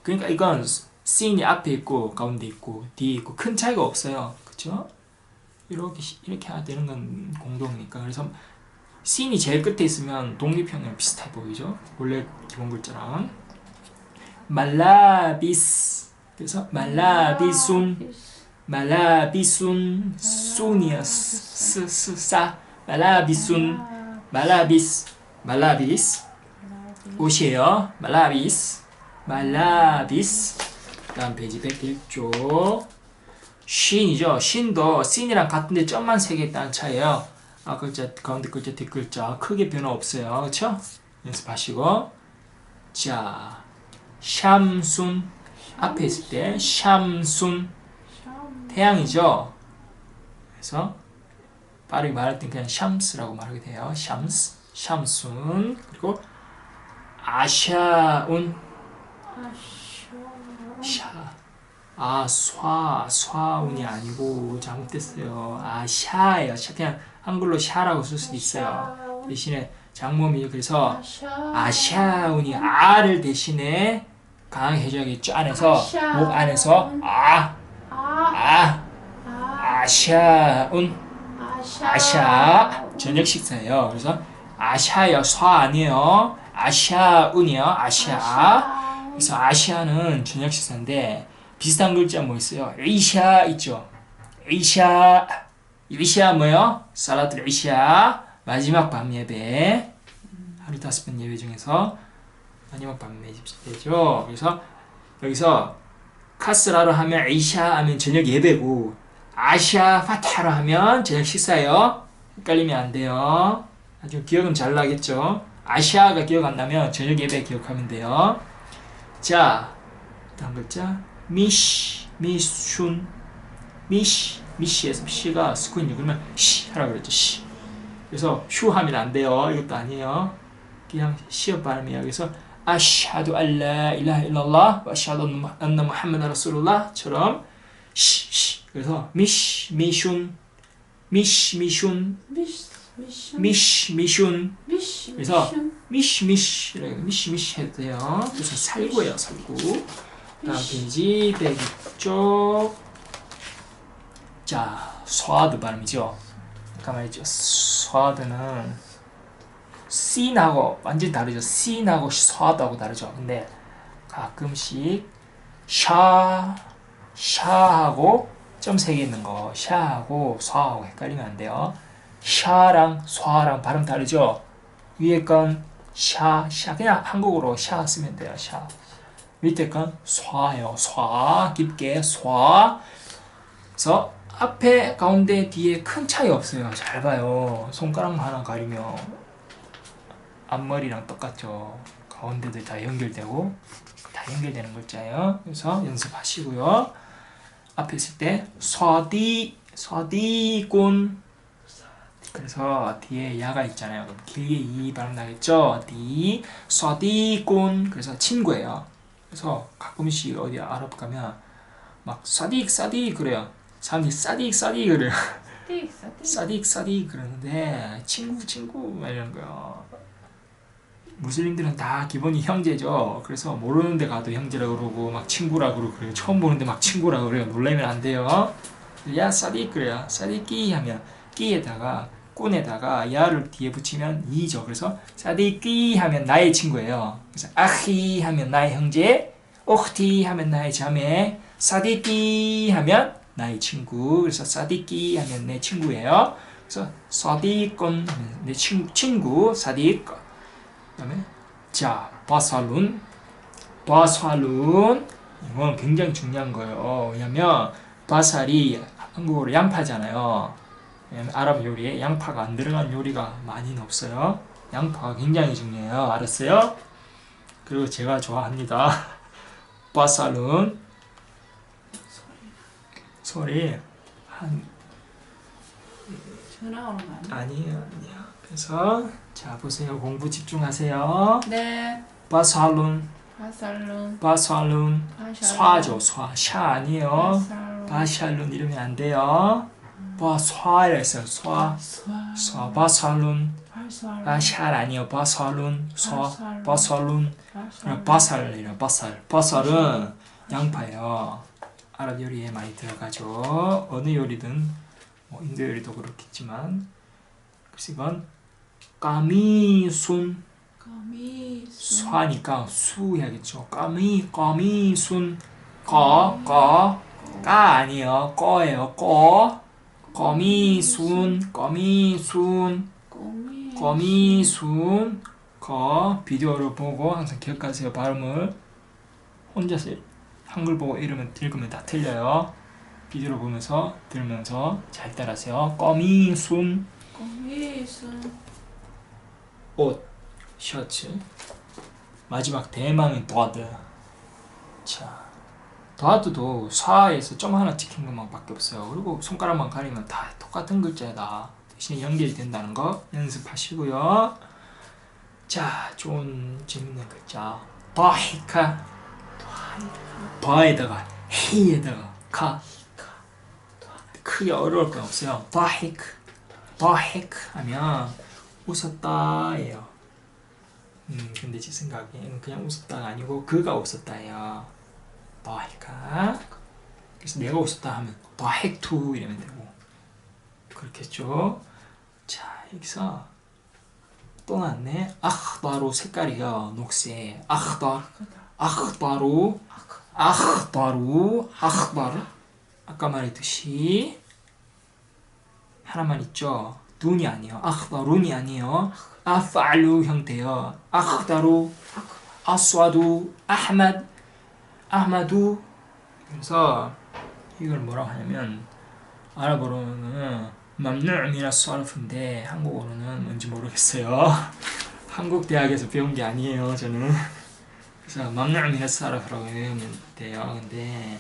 그러니까 이건 씬이 앞에 있고 가운데 있고 뒤에 있고 큰 차이가 없어요. 그쵸? 이렇게 해야 되는 건 공동이니까. 그래서 씬이 제일 끝에 있으면 독립형이랑 비슷해 보이죠? 원래 기본 글자랑. 말라비스. 그래서 말라비순 순이야. 스사 말라비순 말라비스 옷이에요. 말라비스 다음 페이지 101쪽 쉰이죠. 쉰도 씬이랑 같은데 점만 3개 있다는 차이에요. 글자 가운데 글자 뒷글자 크게 변화 없어요. 그쵸? 연습하시고 자 샴순 앞에 있을 때 샴순 태양이죠. 그래서 빠르게 말할 땐 그냥 샴스라고 말하게 돼요. 샴순 그리고 아샤운 샤운이 아니고 잘못됐어요. 샤예요. 그냥 한글로 샤라고 쓸 수도 있어요. 대신에 장모음이 그래서 아샤운이 아를 대신에 강하게 해줘야겠죠. 안에서 목 안에서 아샤운 아샤 저녁 식사예요. 그래서 아샤요. 쏴 아니에요. 아샤운이요. 아샤. 그래서 아샤는 저녁 식사인데 비슷한 글자 뭐 있어요? 이샤 있죠. 이샤 뭐예요? 살라tul 이샤 마지막 밤 예배. 하루 5번 예배 중에서 마지막 밤 예배죠. 그래서 여기서 카스라로 하면 이샤 하면 저녁 예배고 아샤 파타로 하면 저녁 식사예요. 헷갈리면 안 돼요. 아주 기억은 잘 나겠죠. 아샤가 기억 안 나면 저녁 예배 기억하면 돼요. 자, 다음 글자 미슌 미시에서 시가 스쿠인이 그러면 시 하라고 그랬죠. 시. 그래서 슈 하면 안 돼요. 이것도 아니에요. 그냥 시어 발음이에요. 그래서 아샤두 알라 일라하 일랄lah 와 아샤두 안나 무함마드 라술ullah 처럼 시. 그래서 미슌 미션. 미슌. 미션. 그래서 미쉬 해도 돼요. 그래서 살구예요, 살구. 다음 페이지 102쪽. 자, 스와드 발음이죠. 아까 말했죠. 스와드는 C나고 완전히 다르죠. C나고 스와드하고 다르죠. 근데 가끔씩 샤하고 점 3개 있는 거 샤하고 스와하고 헷갈리면 안 돼요. 샤랑 스와랑 발음 다르죠. 위에 건 샤 그냥 한국어로 샤 쓰면 돼요. 샤. 밑에 건 스와예요. 스와 깊게 스와. 그래서 앞에 가운데 뒤에 큰 차이 없어요. 잘 봐요. 손가락 하나 가리면 앞머리랑 똑같죠. 가운데도 다 연결되고 다 연결되는 글자예요. 그래서 연습하시고요. 앞에 있을 때 서디꾼. 그래서 뒤에 야가 있잖아요. 그럼 길게 이 발음 나겠죠? 서디꾼. 그래서 친구예요. 그래서 가끔씩 어디 아랍 가면 막 사딕 그래요. 사람들이 사딕 그래요. 사딕 그러는데 친구 막 이런 거요. 무슬림들은 다 기본이 형제죠. 그래서 모르는 데 가도 형제라 그러고 막 친구라 그러고 그래요. 처음 보는데 막 친구라 그래요. 놀라면 안 돼요. 야 사딕 그래요. 사딕끼 하면 끼에다가 꾼에다가 야를 뒤에 붙이면 이죠. 그래서 사디끼 하면 나의 친구예요. 그래서 아히 하면 나의 형제, 옥티 하면 나의 자매, 사디끼 하면 나의 친구. 그래서 사디끼 하면 내 친구예요. 그래서 사디꾼 내 친구 사디q. 그다음에 자 바살룬 이건 굉장히 중요한 거예요. 왜냐면 바살이 한국어로 양파잖아요. 왜냐면 아랍 요리에 양파가 안 들어간 요리가 많이는 없어요. 양파가 굉장히 중요해요. 알았어요? 그리고 제가 좋아합니다. 바살룬 소리 한 전화 오는 거 아니야? 아니에요. 그래서 자 보세요. 공부 집중하세요. 네. 바살룬 바살룬. 스와죠. 샤 아니에요. 바샬룬 이러면 안 돼요. 바스와라 했어요. 스와 바살룬. 바샬 아니에요. 바살룬. 바살룬. 바살이에요. 바살은 양파예요. 아랍 요리에 많이 들어가죠. 어느 요리든 뭐 인도 요리도 그렇겠지만 그래서 이건 까미순. 수하니까 수 해야겠죠. 까미순. 까 아니에요. 꺼예요. 거미순. 비디오를 보고 항상 기억하세요. 발음을 혼자서 한글 보고 읽으면 다 틀려요. 비디오를 보면서 들으면서 잘 따라하세요. 거미순. 옷, 셔츠. 마지막 대망의 도아드. 자, 도아드도 사에서 점 하나 찍힌 것만밖에 없어요. 그리고 손가락만 가리면 다 똑같은 글자다. 대신에 연결이 된다는 거 연습하시고요. 자, 좋은 재밌는 글자. 바히카. 바에다가 히에다가 카. 크게 어려울 건 없어요. 바히크 하면 웃었다예요. 근데 제 생각엔 그냥 웃었다가 아니고 그가 웃었다예요. 바히카. 그래서 내가 웃었다 하면 바히크투 이러면 되고 그렇겠죠. 자, 여기서 또 나왔네. 아흐다루 색깔이요. 녹색. 아흐다루. 아까 말했듯이 하나만 있죠. 눈이 아니에요. 아흐다룬이 아니에요. 아팔루 형태요. 아흐다루, 아스와두, 아마두. 그래서 이걸 뭐라고 하냐면 아랍어로는 맘누 미나 서르프인데 한국어로는 뭔지 모르겠어요. 한국 대학에서 배운 게 아니에요. 저는. 그래서 맘누 미나 서르프라고 외우면 돼요. 근데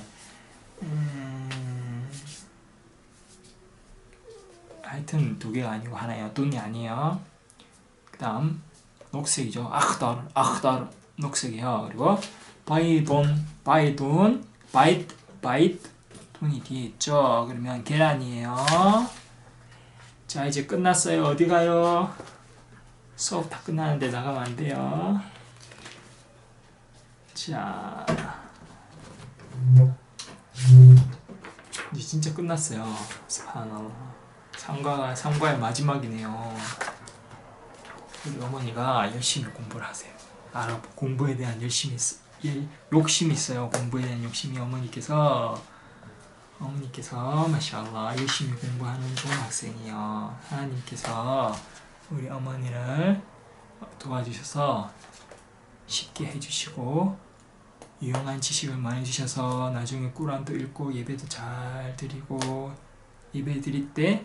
하여튼 두 개가 아니고 하나예요. 돈이 아니에요. 그 다음 녹색이죠. 아흐다르 녹색이에요. 그리고 바이돈 돈이 뒤에 있죠. 그러면 계란이에요. 자, 이제 끝났어요. 어디 가요? 수업 다 끝나는데 나가면 안 돼요. 자, 이제 진짜 끝났어요. 상과의 마지막이네요. 우리 어머니가 열심히 공부를 하세요. 아랍어 공부에 대한 욕심이 있어요. 공부에 대한 욕심이 어머니께서 마샬라 열심히 공부하는 좋은 학생이요. 하나님께서 우리 어머니를 도와주셔서 쉽게 해주시고 유용한 지식을 많이 주셔서 나중에 꾸란도 읽고 예배도 잘 드리고 예배 드릴 때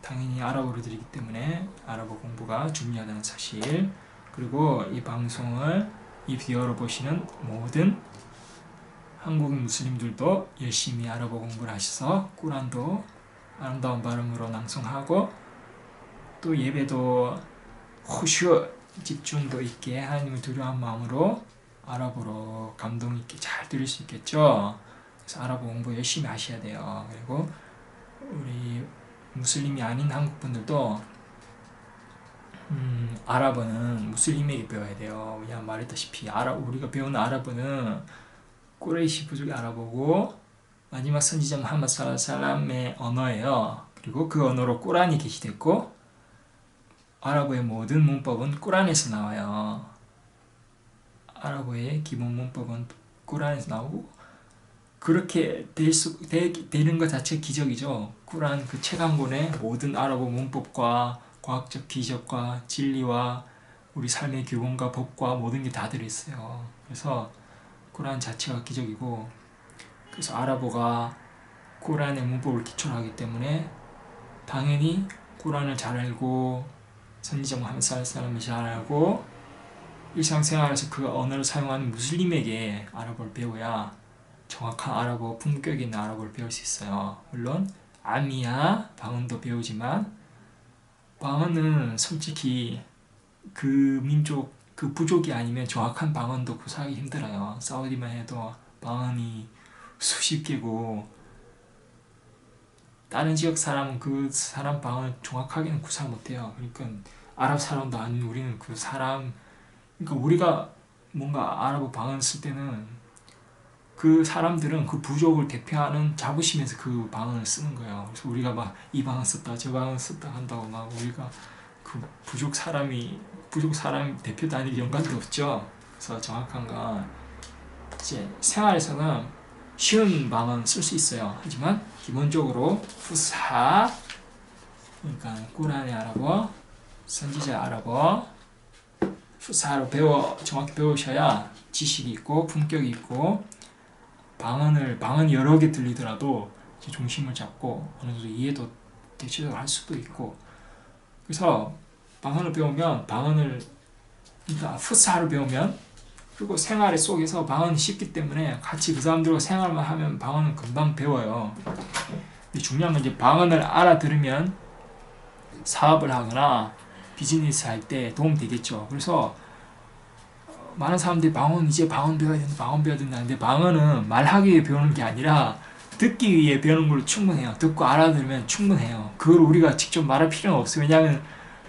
당연히 아랍어로 드리기 때문에 아랍어 공부가 중요하다는 사실, 그리고 이 방송을 이 비디오를 보시는 모든 한국인 무슬림들도 열심히 아랍어 공부를 하셔서 꾸란도 아름다운 발음으로 낭송하고 또 예배도 후슈 집중도 있게 하나님을 두려워한 마음으로 아랍어로 감동 있게 잘 들을 수 있겠죠. 그래서 아랍어 공부 열심히 하셔야 돼요. 그리고 우리 무슬림이 아닌 한국 분들도 아랍어는 무슬림에게 배워야 돼요. 그냥 말했다시피 우리가 배우는 아랍어는 꾸레이시 부족의 아랍어고 마지막 선지자 무함마드 살람의 언어예요. 그리고 그 언어로 꾸란이 게시됐고 아랍어의 모든 문법은 꾸란에서 나와요. 아랍어의 기본 문법은 꾸란에서 나오고 그렇게 되는 것 자체가 기적이죠. 꾸란 그 책 한 권에 모든 아랍어 문법과 과학적 기적과 진리와 우리 삶의 교훈과 법과 모든 게 다 들어있어요. 그래서 꾸란 자체가 기적이고, 그래서 아랍어가 꾸란의 문법을 기초로 하기 때문에 당연히 꾸란을 잘 알고 선지자 무함마드 살람을 잘 알고 일상생활에서 그 언어를 사용하는 무슬림에게 아랍어를 배워야 정확한 아랍어, 품격 있는 아랍어를 배울 수 있어요. 물론 아미야, 방언도 배우지만 방언은 솔직히 그 민족, 그 부족이 아니면 정확한 방언도 구사하기 힘들어요. 사우디만 해도 방언이 수십 개고 다른 지역 사람은 그 사람 방언을 정확하게는 구사 못해요. 그러니까 아랍 사람도 아닌 우리는 그 사람, 그러니까 우리가 뭔가 아랍어 방언을 쓸 때는 그 사람들은 그 부족을 대표하는 자부심에서 그 방언을 쓰는 거예요. 그래서 우리가 막 이 방언 썼다 저 방언 썼다 한다고 막 우리가 그 부족 사람 대표 단일 연관도 없죠. 그래서 정확한 건 이제 생활에서는 쉬운 방언 쓸 수 있어요. 하지만 기본적으로 푸사, 그러니까 꾸란의 아랍어, 선지자 아랍어, 푸사로 정확히 배우셔야 지식이 있고 품격이 있고 방언이 여러 개 들리더라도 이제 중심을 잡고 어느 정도 이해도 대체적으로 할 수도 있고, 그래서 방언을 배우면 그러니까 푸사를 배우면 그리고 생활 속에서 방언이 쉽기 때문에 같이 그 사람들과 생활만 하면 방언은 금방 배워요. 근데 중요한 건 이제 방언을 알아들으면 사업을 하거나 비즈니스 할 때 도움 되겠죠. 그래서 많은 사람들이 이제 방언 배워야 된다 하는데 방언은 말하기 위해 배우는 게 아니라 듣기 위해 배우는 걸로 충분해요. 듣고 알아들으면 충분해요. 그걸 우리가 직접 말할 필요는 없어요. 왜냐하면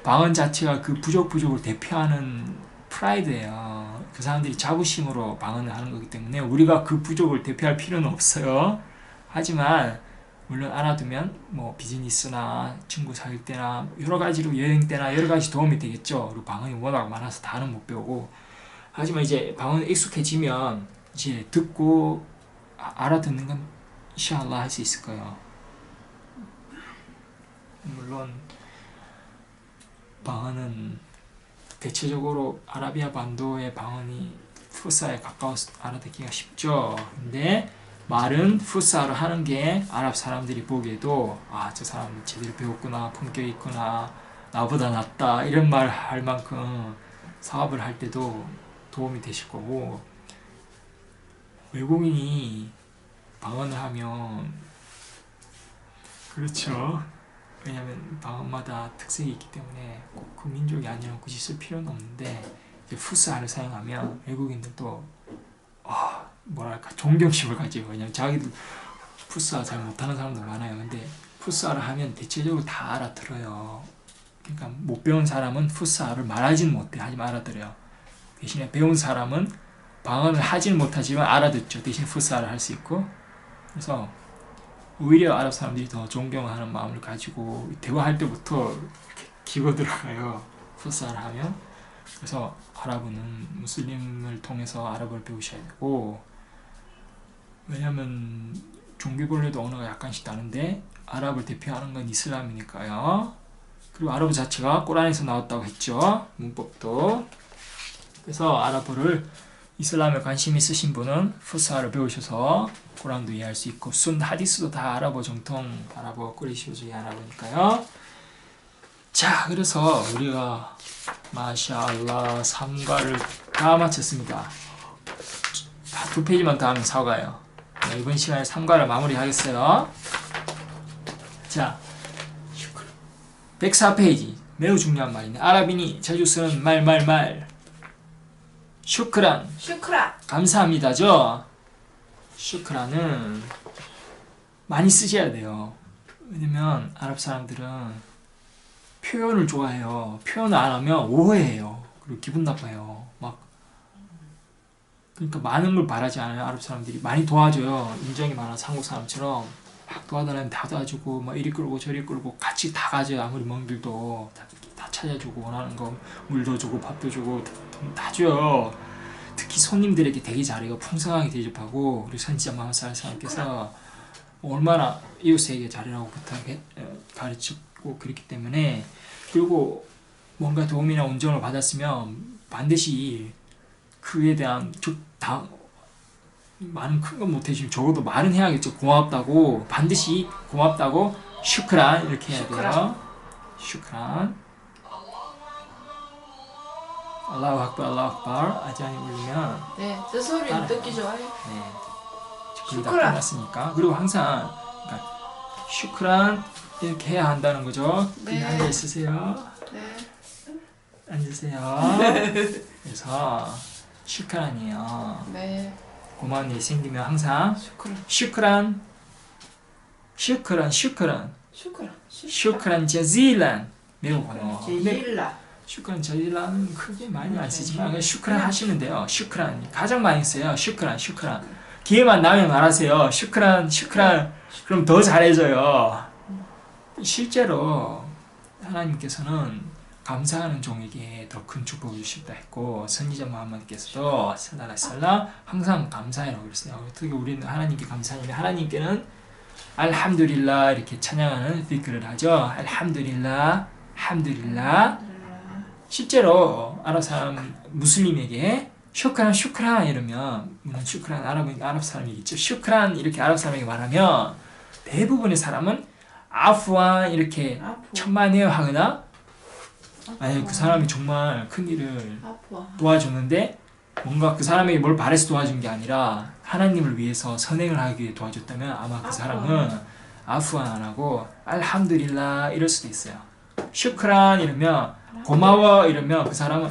방언 자체가 그 부족을 대표하는 프라이드예요. 그 사람들이 자부심으로 방언을 하는 거기 때문에 우리가 그 부족을 대표할 필요는 없어요. 하지만 물론 알아두면 뭐 비즈니스나 친구 사귈 때나 여러 가지로 여행 때나 여러 가지 도움이 되겠죠. 그리고 방언이 워낙 많아서 다는 못 배우고, 하지만 이제 방언에 익숙해지면 이제 듣고 알아듣는 건 인샬라 할 수 있을 거예요. 물론 방언은 대체적으로 아라비아 반도의 방언이 푸사에 가까워서 알아듣기가 쉽죠. 근데 말은 푸사로 하는 게 아랍 사람들이 보기에도 저 사람 제대로 배웠구나, 품격 있구나, 나보다 낫다 이런 말 할 만큼 사업을 할 때도 도움이 되실 거고, 외국인이 방언을 하면 그렇죠. 왜냐면 방언마다 특색이 있기 때문에 꼭 그 민족이 아니라 굳이 쓸 필요는 없는데 이제 푸사를 사용하면 외국인들도 뭐랄까 존경심을 가지고, 왜냐면 자기들 푸사 잘 못하는 사람도 많아요. 근데 푸스알을 하면 대체적으로 다 알아들어요. 그러니까 못 배운 사람은 푸스알을 말하지는 못해. 하지만 알아들어요. 대신에 배운 사람은 방언을 하지는 못하지만 알아듣죠. 대신 푸스알을 할 수 있고. 그래서 오히려 아랍 사람들이 더 존경하는 마음을 가지고 대화할 때부터 이렇게 기고 들어가요. 푸스알을 하면. 그래서 아랍어는 무슬림을 통해서 아랍어를 배우셔야 되고, 왜냐면 종교별로도 언어가 약간씩 다른데 아랍을 대표하는 건 이슬람이니까요. 그리고 아랍어 자체가 꾸란에서 나왔다고 했죠. 문법도. 그래서 아랍어를 이슬람에 관심 있으신 분은 푸스알을 배우셔서 꾸란도 이해할 수 있고 하디스도 다 아랍어 정통 아랍어 꾸리시오주의 아랍어니까요. 자, 그래서 우리가 마샤알라 3과를 다 마쳤습니다. 2페이지만 더 하면 사과요. 이번 시간에 3과를 마무리하겠어요. 자, 104페이지 매우 중요한 말이네. 아랍인이 자주 쓰는 말 슈크란 감사합니다죠. 슈크란은 많이 쓰셔야 돼요. 왜냐면 아랍 사람들은 표현을 좋아해요. 표현을 안 하면 오해해요. 그리고 기분 나빠요. 그러니까 많은 걸 바라지 않아요. 아랍 사람들이 많이 도와줘요. 인정이 많아서 한국 사람처럼 막 도와달라면 다 도와주고 막 이리 끌고 저리 끌고 같이 다 가져요. 아무리 먼 길도 다 찾아주고 원하는 거 물도 주고 밥도 주고 다 줘요. 특히 손님들에게 되게 잘해요. 풍성하게 대접하고. 그리고 선지자 마하마드 사람께서 얼마나 이웃에게 잘하라고 가르치고 그랬기 때문에. 그리고 뭔가 도움이나 온정을 받았으면 반드시 그에 대한 말은 큰 건 못해주면 적어도 말은 해야겠죠. 고맙다고. 반드시 고맙다고 슈크란 이렇게 해야 돼요. 슈크란. 알라후 악발 알라후 악발 아자니 울리면 네, 저 소리 듣기 좋아요. 네, 거의 다 끝났으니까. 그리고 항상 그러니까 슈크란 이렇게 해야 한다는 거죠. 네. 그냥 앉아 있으세요. 네. 앉으세요. 그래서 슈크란이에요. 네. 고마운 일이 생기면 항상 슈크란 자질란 매우 고마워. 슈크란 자질란은 크게 많이 안 쓰지만 슈크란 하시면 돼요. 슈크란 가장 많이 써요. 슈크란 기회만 나면 말하세요. 슈크란 그럼 더 잘해져요. 실제로 하나님께서는 감사하는 종에게 더 큰 축복을 주셨다 했고, 선지자 무함마드께서도 살랄라살라 항상 감사해라고 그랬어요. 어떻게 우리는 하나님께 감사하냐면 하나님께는 알함두릴라 이렇게 찬양하는 디크를 하죠. 알함두릴라 함두릴라. 실제로 아랍 사람 무슬림에게 슈크란 이러면, 물론 슈크란 아랍 사람이겠죠. 슈크란 이렇게 아랍 사람에게 말하면 대부분의 사람은 아프완 이렇게 천만에요 하거나, 아니 그 사람이 정말 큰 일을 도와줬는데 뭔가 그 사람에게 뭘 바래서 도와준 게 아니라 하나님을 위해서 선행을 하기 위해 도와줬다면 아마 그 사람은 아프완 안 하고 알함두릴라 이럴 수도 있어요. 슈크란 이러면 고마워 이러면 그 사람은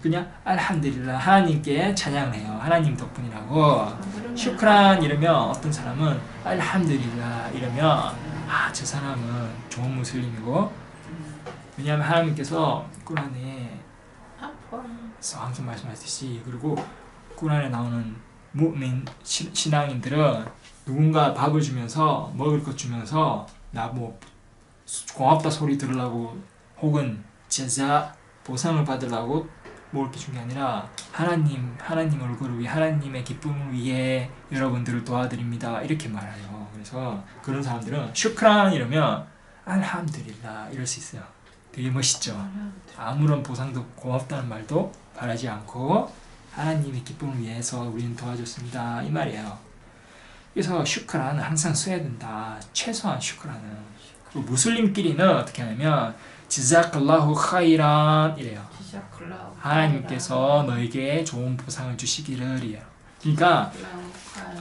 그냥 알함두릴라 하나님께 찬양을 해요. 하나님 덕분이라고. 슈크란 이러면 어떤 사람은 알함두릴라 이러면 저 사람은 좋은 무슬림이고, 왜냐하면 하나님께서 꾸란에 항상 말씀하셨듯이, 그리고 꾸란에 나오는 무민 신앙인들은 누군가 밥을 주면서 먹을 것 주면서 나 뭐 고맙다 소리 들으려고 혹은 제자 보상을 받으려고 뭐 이렇게 준 게 아니라 하나님 얼굴을 위해 하나님의 기쁨을 위해 여러분들을 도와드립니다 이렇게 말해요. 그래서 그런 사람들은 슈크란 이러면 알함두릴라 이럴 수 있어요. 되게 멋있죠. 아무런 보상도 고맙다는 말도 바라지 않고 하나님의 기쁨을 위해서 우리는 도와줬습니다 이 말이에요. 그래서 슈크란은 항상 써야 된다. 최소한 슈크란은. 그리고 무슬림끼리는 어떻게 하냐면 지자클라후 카이란 이래요. 하나님께서 너에게 좋은 보상을 주시기를 이래요. 그러니까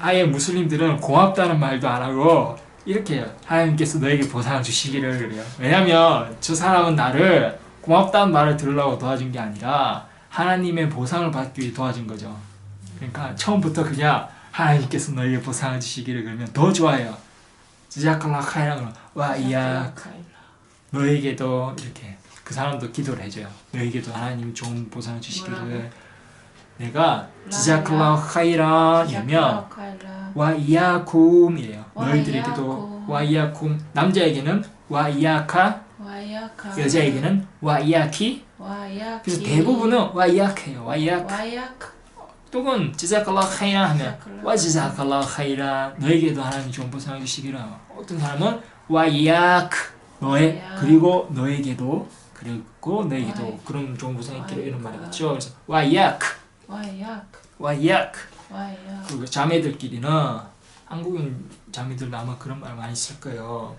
아예 무슬림들은 고맙다는 말도 안 하고 이렇게 해요. 하나님께서 너에게 보상을 주시기를 그래요. 왜냐면 저 사람은 나를 고맙다는 말을 들으려고 도와준 게 아니라 하나님의 보상을 받기 위해 도와준 거죠. 그러니까 처음부터 그냥 하나님께서 너에게 보상을 주시기를 그러면 더 좋아해요. 지자칼라 카이라 와 이야 너에게도 이렇게 그 사람도 기도를 해줘요. 너에게도 하나님 좋은 보상을 주시기를. 내가 지자칼라 카이라 이러면 와 이야쿰 이래요. 너희들에게도 와 이야쿰. 남자에게는 와 이야카, 여자에게는 와 이야키. 그래서 대부분은 와 이야크예요. 와 이야크. 또는 지자칼라 카이라 하면 와 지자칼라 카이라 너에게도 하나님 좋은 보상을 주시기를. 어떤 사람은 와 이야크 너의 그리고 너에게도 그리고 너에게도 그런 좋은 보상이 있기를 이런 말이겠죠. 그래서 와 이야크 그리고 자매들끼리는 한국인 자매들도 아마 그런 말 많이 쓸 거예요.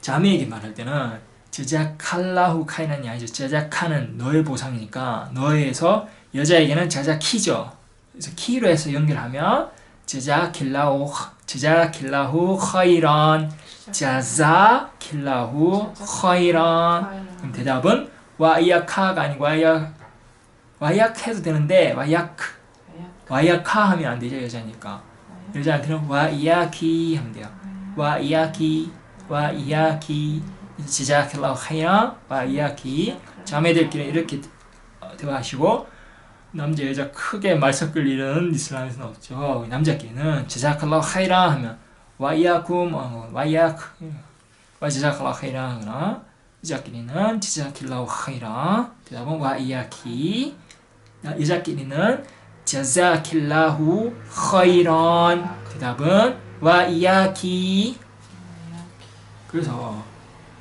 자매에게 말할 때는 제자칼라후 카이난이 아니죠. 제자카는 너의 보상이니까 너에서 여자에게는 제자키죠. 그래서 키로 해서 연결하면 제자킬라후 카이란 자자킬라후 카이란. 그럼 대답은 와이야카가 아니고 와이약 해도 되는데 와이야카 하면 안 되죠. 여자니까. 여자한테는 와이야키 하면 돼요. 와이야키 지자킬라후 카이란 와이야키. 자매들끼리 이렇게 대화하시고 남자 여자 크게 말 섞을 일은 이슬람에서는 없죠. 남자끼리는 지자칼라후 카이란 하면 와이야쿰 와 지자칼라후 카이란 하거나 여자끼리는 지자킬라후 카이란. 대답은 와이야키. 여자끼리는 자자킬라후 카이란. 대답은 와이야키. 그래서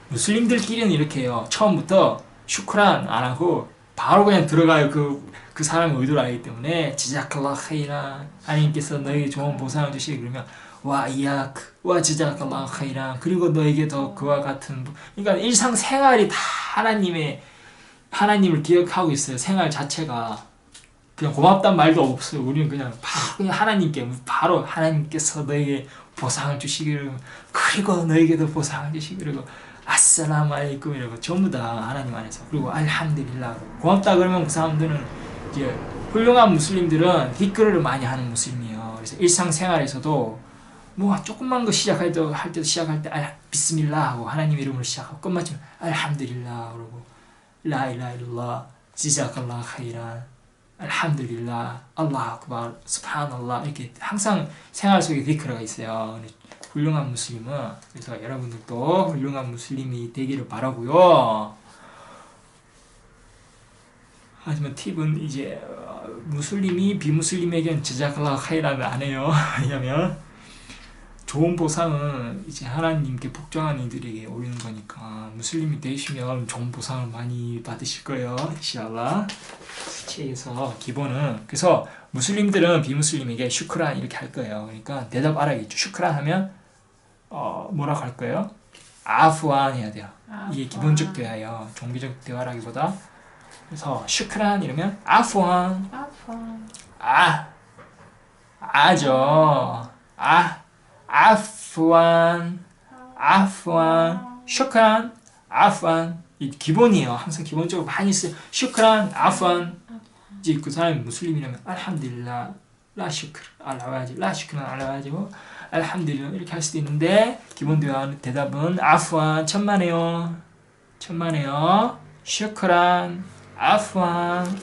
무슬림들끼리는 이렇게 해요. 처음부터 슈크란 안 하고 바로 그냥 들어가요. 그 사람의 의도를 알기 때문에 지자칼라 카이란 하나님께서 너에게 좋은 보상을 주시기 그러면 와 이야크 와 지자칼라 카이란 그리고 너에게 더 그와 같은 그러니까 일상생활이 다 하나님을 기억하고 있어요. 생활 자체가 그냥 고맙단 말도 없어요. 우리는 그냥 하나님께 바로 하나님께서 너에게 보상을 주시기를 그리고 너에게도 보상을 주시기를 그리고 아살라무 알레이쿰 이러고 전부 다 하나님 안에서 그리고 알함두릴라 고맙다 그러면 그 사람들은 이제 훌륭한 무슬림들은 디크르를 많이 하는 무슬림이에요. 그래서 일상생활에서도 뭐 조그만 거 시작할 때도 시작할 때 비스밀라 하고 하나님 이름으로 시작하고 끝마치면 알함두릴라 그러고 라일라하 일랄라 지자칼라 카이란 알함두릴라 알라후 아크발 스subhanallah 이렇게 항상 생활 속에 디크르가 있어요. 훌륭한 무슬림은. 그래서 여러분들도 훌륭한 무슬림이 되기를 바라고요. 하지만 팁은 이제 무슬림이 비무슬림에겐 지자칼라 카이라는 안 해요. 왜냐면 좋은 보상은 이제 하나님께 복종하는 이들에게 오르는 거니까 무슬림이 되시면 좋은 보상을 많이 받으실 거예요. 인샬라. 책에서 기본은 그래서 무슬림들은 비무슬림에게 슈크란 이렇게 할 거예요. 그러니까 대답 알아야겠죠. 슈크란 하면 뭐라고 할 거예요? 아프완 해야 돼요. 이게 기본적 대화예요. 종교적 대화라기보다. 그래서 슈크란 이러면 아프완 아죠. 아프완 슈크란 아프완 이 기본이에요. 항상 기본적으로 많이 쓰요. 슈크란 아프완. 이제 그 사람이 무슬림이라면 알함두릴라 라 슈크르 알라와지 라 슈크란 알라와지 알함두릴라 이렇게 할 수도 있는데 기본 대답은 아프완 천만에요 슈크란 아프완.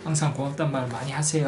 항상 고맙단 말 많이 하세요.